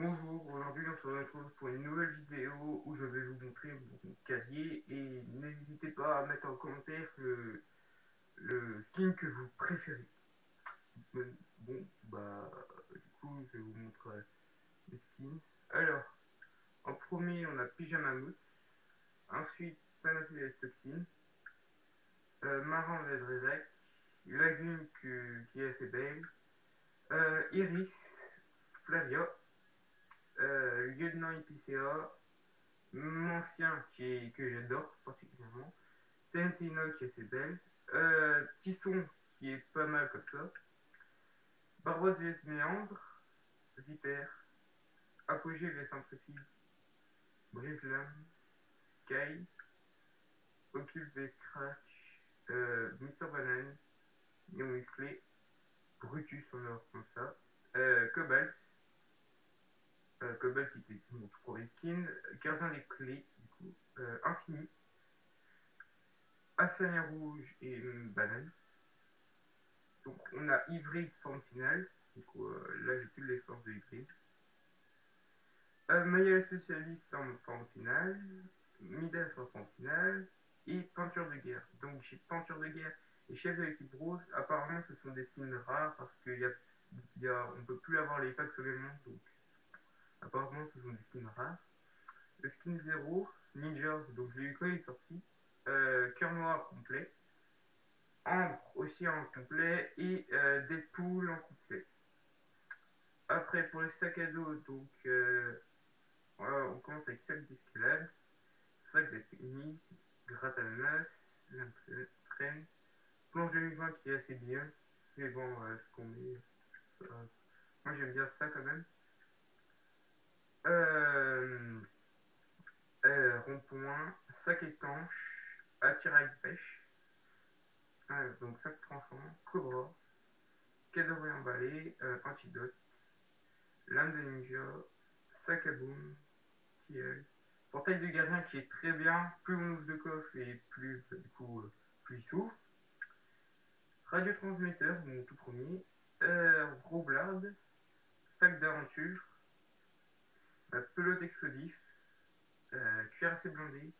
Bonjour, aujourd'hui on se retrouve pour une nouvelle vidéo où je vais vous montrer mon casier et n'hésitez pas à mettre en commentaire le skin que vous préférez. Bon, bah du coup je vais vous montrer les skins. Alors, en premier on a Pyjama Mood, ensuite Panacea Toxin, Marin Vedrezak, Lagune qui est assez belle, Iris, Flavia, Lieutenant IPCA, Mancien que j'adore particulièrement, Tentino qui est assez belle, Tisson qui est pas mal comme ça, Barboise vs Méandre, Viper, Apogée vs Intrépide, Brislam, Kai, Ocult vs Crash, Mister Banane, Néon Musclé, Brutus en or comme ça, Cobalt, Cobalt qui était mon tout premier skin, Gardien des Clés, du coup, Infini, Assaillant Rouge et Banane. Donc on a Hybride forme finale. Donc là j'ai plus l'essence de Hybride. Maya spécialiste en forme finale. Midas en forme finale. Et peinture de guerre. Donc chez peinture de guerre et chef de l'équipe rose, apparemment ce sont des skins rares parce on peut plus avoir les packs sur le monde. Donc apparemment ce sont des skins rares. Le skin 0, Ninja, donc je l'ai eu quand il est sorti. Cœur noir complet. Ambre aussi en complet. Et Deadpool en complet. Après, pour les sacs à dos, donc on commence avec sac d'escalade, sac de technique, gratte à l'ananas, traîne, planche de mi-vin qui est assez bien, mais bon, ce qu'on met, moi j'aime bien ça quand même. Euh, Rond-point, sac étanche, attirail pêche, donc sac tranchant, cobra, cadeau emballé, antidote, lame de ninja, sac à boum, tilleul, portail de gardien qui est très bien, plus on ouvre de coffre et plus du coup plus il s'ouvre. Radiotransmetteur, mon tout premier, Roblard, sac d'aventure, pelote explosif, cuirassé blindé,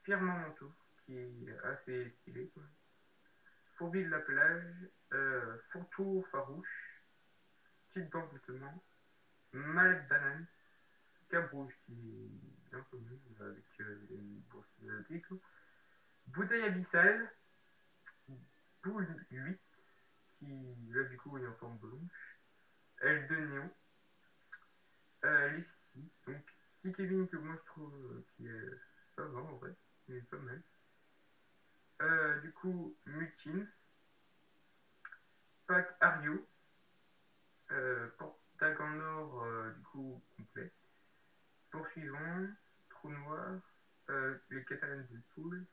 firmament manteau, qui est assez stylé quoi. Fourbi de la plage, fourre-tour farouche, petite d'envoûtement, mallette banane, cab rouge qui est bien connu avec une bourse de bouteille abyssale, boule 8 qui là du coup est en forme blanche, L2 néon, les six, donc si Kevin que moi je trouve qui est pas mal en vrai, il est pas mal. Du coup, Mutins, Pack Ario, Portac en or du coup complet, poursuivant, Trou Noir, les Catalans de Pool,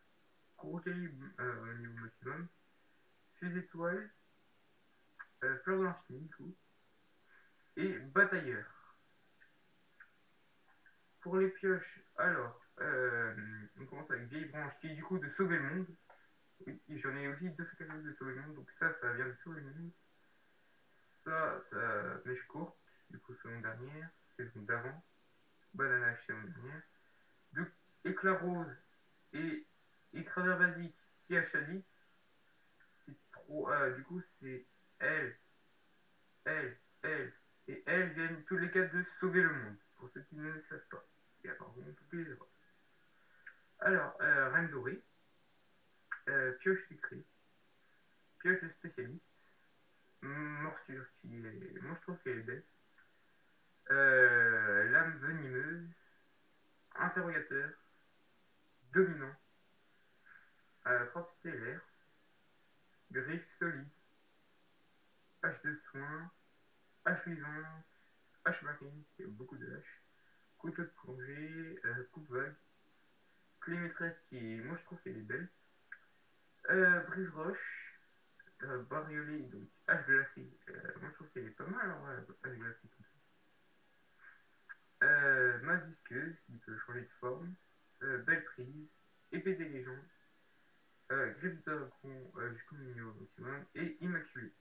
gros calibre au niveau maximum, Fusée étoile, Fleur de l'infini du coup, et Batailleur. Pour les pioches, alors, on commence avec Vieille Branche qui est du coup de Sauver le Monde. Oui, j'en ai aussi deux catégories de Sauver le Monde, donc ça vient de Sauver le Monde. Ça, Mèche courte, du coup, saison dernière, saison d'avant, Banana saison dernière. Deux Éclat rose et Écraseur basique qui a Shadi. C'est trop, du coup, c'est elle, elle et elle viennent tous les quatre de Sauver le Monde, pour ceux qui ne le savent pas. Et apparemment, on peut plus les avoir. Alors, Reine Dorée, Pioche sucrée, Pioche de spécialiste, Morsure qui est. Moi je trouve qu'elle est belle. Lame venimeuse, interrogateur, dominant, frappe stellaire, griffe solide, hache de soin, hache vivante, hache marine, il y a beaucoup de haches, couteau de plongée, coupe vague, clé maîtresse qui est. Moi je trouve qu'elle est belle. Brise roche, bariolée, donc hache glacée, moi je trouve qu'elle est pas mal en vrai, hache glacée comme ça. Masse visqueuse qui peut changer de forme, belle prise, épée des légendes, griffe de dragon jusqu'au milieu au maximum, et immaculé.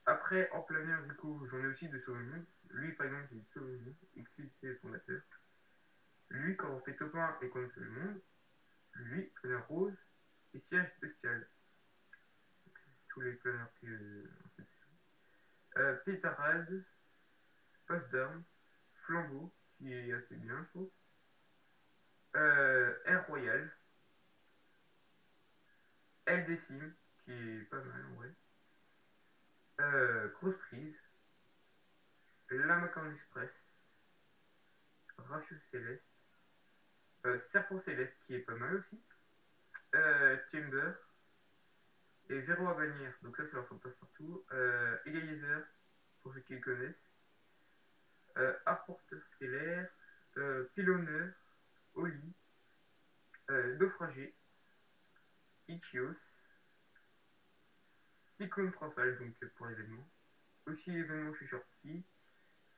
Après, en planeur, du coup, j'en ai aussi de Sauver le Monde. Lui, par exemple, j'ai Sauver le Monde, exclusivité fondateur. Lui, quand on fait top 1 et qu'on fait le monde, lui, planeur rose et siège spécial. Tous les planeurs que. Pétarade, passe d'armes, flambeau, qui est assez bien, je trouve. Air Royal, L décime, qui est pas mal en vrai. Grosse prise, La Macaron Express, Rachel Céleste, Serpent Céleste, qui est pas mal aussi. Chamber, et Véro à bannière, donc ça c'est leur passe partout. Égalizer, pour ceux qui le connaissent. Apporteur stellaire, Pilonneur, Oli, Naufragé, Ichios, Cyclone Trafal, donc pour l'événement. Aussi l'événement je suis sorti.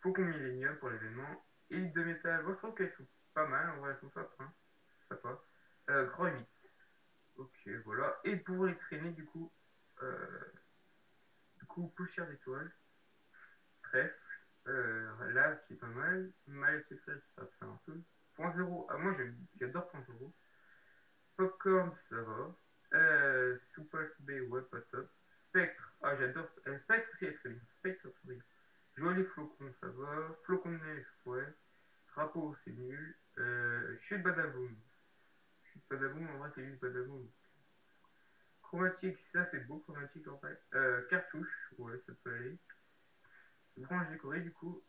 Faucon Millennium pour l'événement. Élite de métal, moi je trouve qu'elles sont pas mal, en vrai elles sont sympa. Grand 8. Ok, voilà. Et pour les traîner, poussière d'étoiles, trèfle, lave qui est pas mal, mal secret, ça fait un peu. Point zéro, ah, moi j'adore point zéro. Popcorn, ça va. Super B, ouais, pas top. Spectre, ah j'adore. Spectre aussi, elle est très bien. Spectre, très bien. Joli flocon, ça va. Flocon de neige, ouais. Drapeau, c'est nul. Chute Badaboom. Chute Badaboom, en vrai, c'est juste Badaboom. Chromatique, ça c'est beau, chromatique en vrai. Cartouche, ouais, ça peut aller. Branche décorée, du coup.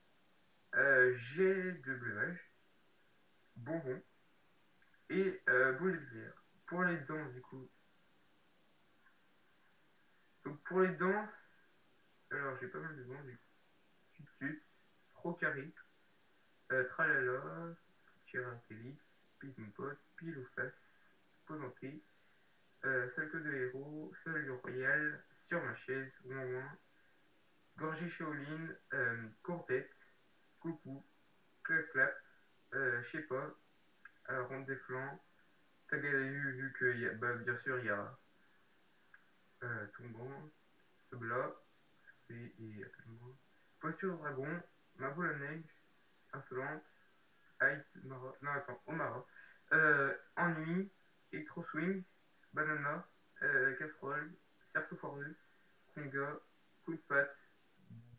Jet de breuvage. Bonbon. Et boule d'éclair. Pour les danses, du coup. Donc pour les danses, alors j'ai pas mal de danses, du coup. Tut, Trop carré. Tralala. Tiratelli. Pile mon pote. Pile ou face. Posanté. Salto de héros. Seul royal. Sur ma chaise. Ouin ouin. Gorgée Shaolin. Courtette. Coucou. Clap clap. Je sais pas. Ronde des flancs. T'as vu que bah, bien sûr il y a tombant, Bla, et appelle-moi. Posture de dragon, ma boule à neige, insolente, Ice, Mara, non attends, Omara, ennui, Electro Swing, banana, casserole, cerceau foireux, conga, coup de patte,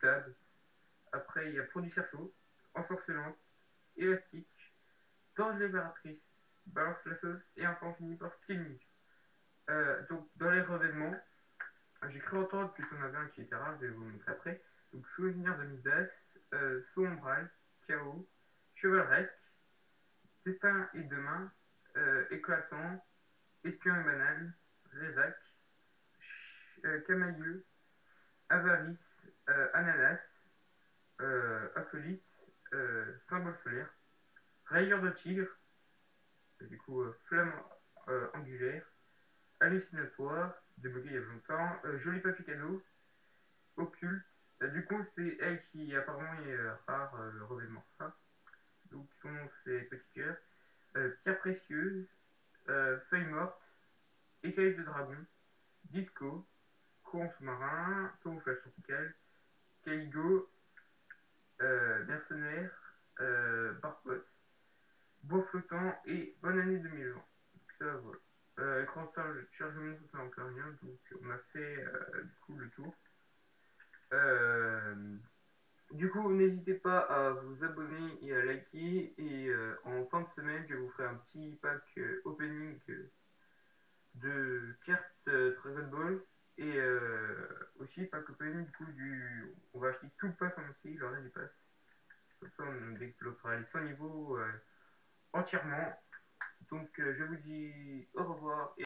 dab. Après il y a produit cerceau, ensorcelante, élastique, danse libératrice, balance la sauce, et enfin on finit par skill ninja. Donc dans les revêtements, j'ai cru entendre que tu en avais un qui était rare, je vais vous le montrer après. Donc, souvenir de Midas, saut ombral, chaos, chevaleresque, destin et demain, éclatant, espion et banal, résac, camailleux, avarice, ananas, acolyte, symbole solaire, rayure de tigre, du coup, flamme angulaire, hallucinatoire, débloqué il y a longtemps, joli papier cadeau, occulte. Du coup, c'est elle qui apparemment est rare, revêtement rare. Donc, son nom c'est Petit Cœur. Pierre précieuse, Feuille morte, Écaille de dragon, Disco, Courant sous-marin, Camouflage tropical, Caligo, Mercenaire, Barpote, Bois flottant et Bonne année 2020. Donc, ça, voilà. Écran chargement, ça sert encore rien. Donc, on a fait du coup le tour. Euh, Du coup, n'hésitez pas à vous abonner et à liker. Et en fin de semaine, je vous ferai un petit pack opening de cartes Dragon Ball. Et aussi pack opening du coup On va acheter tout le pass en entier, le reste du pass. Comme ça, on débloquera les 100 niveaux entièrement. Donc je vous dis au revoir.